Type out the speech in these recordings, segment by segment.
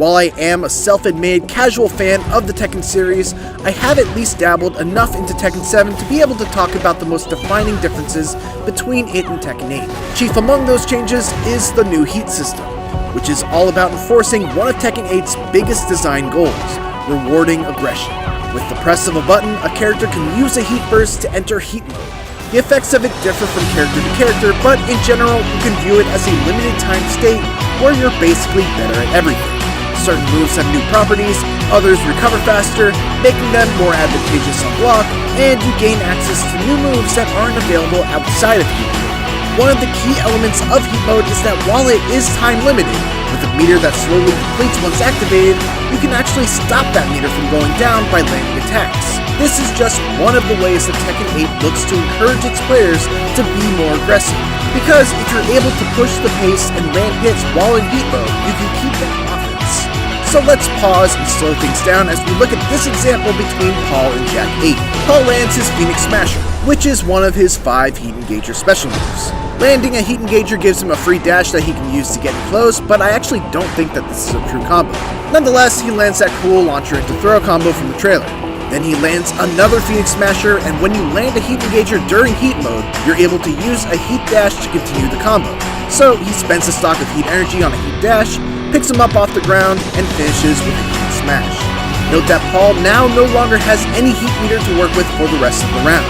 While I am a self-admitted casual fan of the Tekken series, I have at least dabbled enough into Tekken 7 to be able to talk about the most defining differences between it and Tekken 8. Chief among those changes is the new heat system, which is all about enforcing one of Tekken 8's biggest design goals, rewarding aggression. With the press of a button, a character can use a heat burst to enter heat mode. The effects of it differ from character to character, but in general, you can view it as a limited time state where you're basically better at everything. Certain moves have new properties, others recover faster, making them more advantageous on block, and you gain access to new moves that aren't available outside of heat mode. One of the key elements of heat mode is that while it is time limited, with a meter that slowly depletes once activated, you can actually stop that meter from going down by landing attacks. This is just one of the ways that Tekken 8 looks to encourage its players to be more aggressive, because if you're able to push the pace and land hits while in heat mode, you can keep that offense. So let's pause and slow things down as we look at this example between Paul and Jack 8. Paul lands his Phoenix Smasher, which is one of his 5 Heat Engager special moves. Landing a Heat Engager gives him a free dash that he can use to get close, but I actually don't think that this is a true combo. Nonetheless, he lands that cool launcher into throw combo from the trailer. Then he lands another Phoenix Smasher, and when you land a Heat Engager during heat mode, you're able to use a Heat Dash to continue the combo. So he spends a stock of Heat Energy on a Heat Dash, picks him up off the ground, and finishes with a Heat Smash. Note that Paul now no longer has any heat meter to work with for the rest of the round.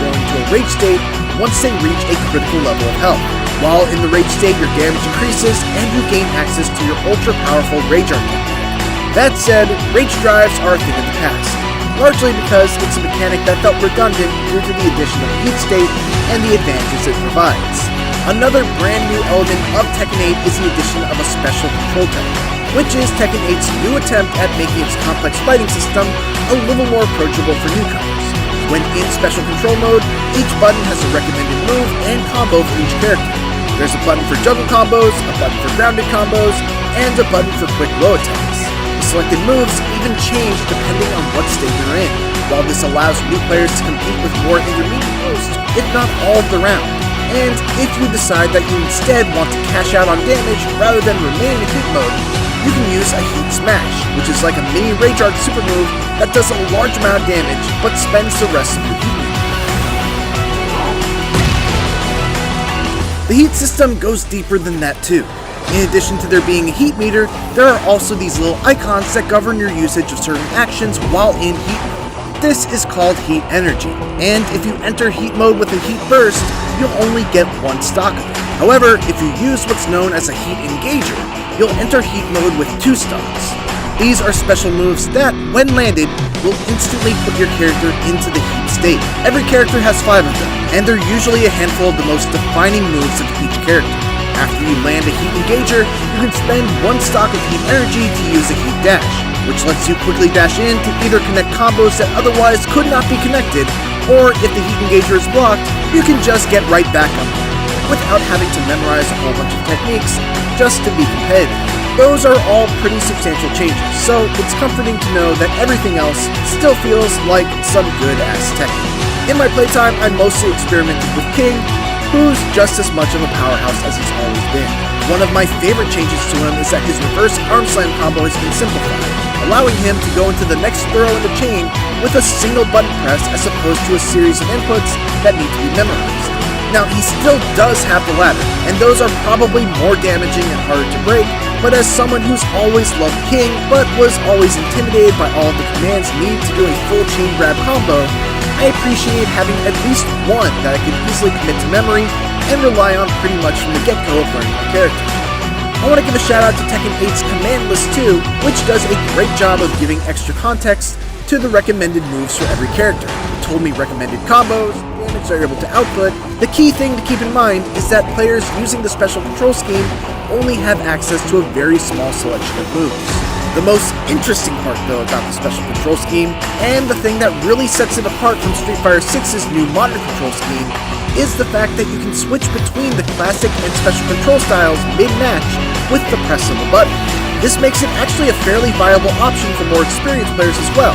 Go into a rage state once they reach a critical level of health. While in the rage state, your damage increases and you gain access to your ultra-powerful Rage Art technique. That said, rage drives are a thing of the past, largely because it's a mechanic that felt redundant due to the addition of heat state and the advantages it provides. Another brand new element of Tekken 8 is the addition of a special control type, which is Tekken 8's new attempt at making its complex fighting system a little more approachable for newcomers. When in special control mode, each button has a recommended move and combo for each character. There's a button for juggle combos, a button for grounded combos, and a button for quick low attacks. The selected moves even change depending on what state you're in, while this allows new players to compete with more intermediate most, if not all of the round. And if you decide that you instead want to cash out on damage rather than remain in heat mode, you can use a Heat Smash, which is like a mini Rage Art super move that does a large amount of damage but spends the rest of your heat meter. The heat system goes deeper than that too. In addition to there being a heat meter, there are also these little icons that govern your usage of certain actions while in heat mode. This is called Heat Energy, and if you enter heat mode with a Heat Burst, you'll only get one stock of it. However, if you use what's known as a Heat Engager, you'll enter heat mode with 2 stocks. These are special moves that, when landed, will instantly put your character into the heat state. Every character has 5 of them, and they're usually a handful of the most defining moves of each character. After you land a Heat Engager, you can spend 1 stock of Heat Energy to use a Heat Dash, which lets you quickly dash in to either connect combos that otherwise could not be connected, or if the Heat Engager is blocked, you can just get right back up without having to memorize a whole bunch of techniques just to be competitive. Those are all pretty substantial changes, so it's comforting to know that everything else still feels like some good-ass Tekken. In my playtime, I mostly experimented with King, who's just as much of a powerhouse as he's always been. One of my favorite changes to him is that his reverse arm slam combo has been simplified, allowing him to go into the next throw in the chain with a single button press as opposed to a series of inputs that need to be memorized. Now, he still does have the ladder, and those are probably more damaging and harder to break, but as someone who's always loved King, but was always intimidated by all of the commands needed to do a full chain grab combo, I appreciate having at least one that I can easily commit to memory and rely on pretty much from the get-go of learning my character. I want to give a shout out to Tekken 8's command list too, which does a great job of giving extra context to the recommended moves for every character. It told me recommended combos, damage they're able to output. The key thing to keep in mind is that players using the special control scheme only have access to a very small selection of moves. The most interesting part though about the special control scheme, and the thing that really sets it apart from Street Fighter 6's new modern control scheme, is the fact that you can switch between the classic and special control styles mid-match with the press of a button. This makes it actually a fairly viable option for more experienced players as well,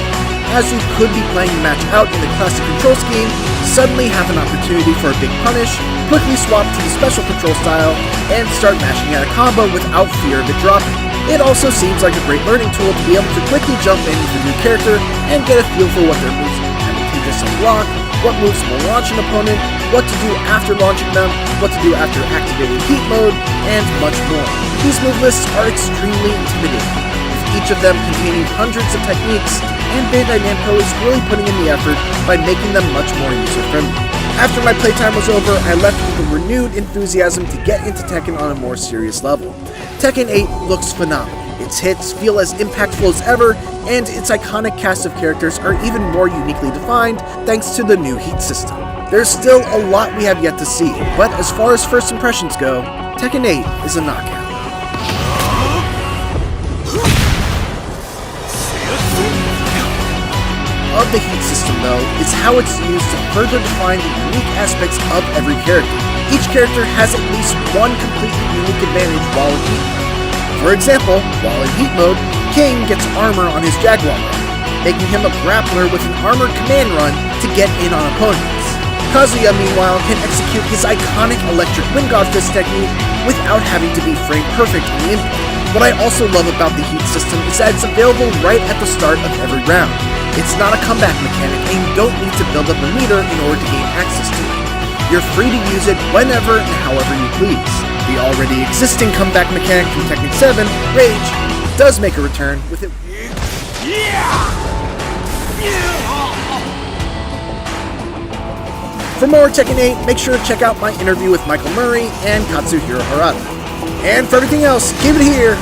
as you could be playing the match out in the classic control scheme, suddenly have an opportunity for a big punish, quickly swap to the special control style, and start mashing out a combo without fear of it dropping. It also seems like a great learning tool to be able to quickly jump in with a new character and get a feel for what their moves advantageous unlock, what moves will launch an opponent, what to do after launching them, what to do after activating heat mode, and much more. These move lists are extremely intimidating, with each of them containing hundreds of techniques, and Bandai Namco is really putting in the effort by making them much more user-friendly. After my playtime was over, I left with a renewed enthusiasm to get into Tekken on a more serious level. Tekken 8 looks phenomenal. Its hits feel as impactful as ever, and its iconic cast of characters are even more uniquely defined thanks to the new heat system. There's still a lot we have yet to see, but as far as first impressions go, Tekken 8 is a knockout. Of the heat system, though, is how it's used to further define the unique aspects of every character. Each character has at least one completely unique advantage while in heat mode. For example, while in heat mode, King gets armor on his Jaguar run, making him a grappler with an armored command run to get in on opponents. Kazuya, meanwhile, can execute his iconic electric wind god fist technique without having to be frame perfect on the input. What I also love about the heat system is that it's available right at the start of every round. It's not a comeback mechanic, and you don't need to build up a meter in order to gain access to it. You're free to use it whenever and however you please. The already existing comeback mechanic from Tekken 7, Rage, does make a return with it. For more Tekken 8, make sure to check out my interview with Michael Murray and Katsuhiro Harada. And for everything else, keep it here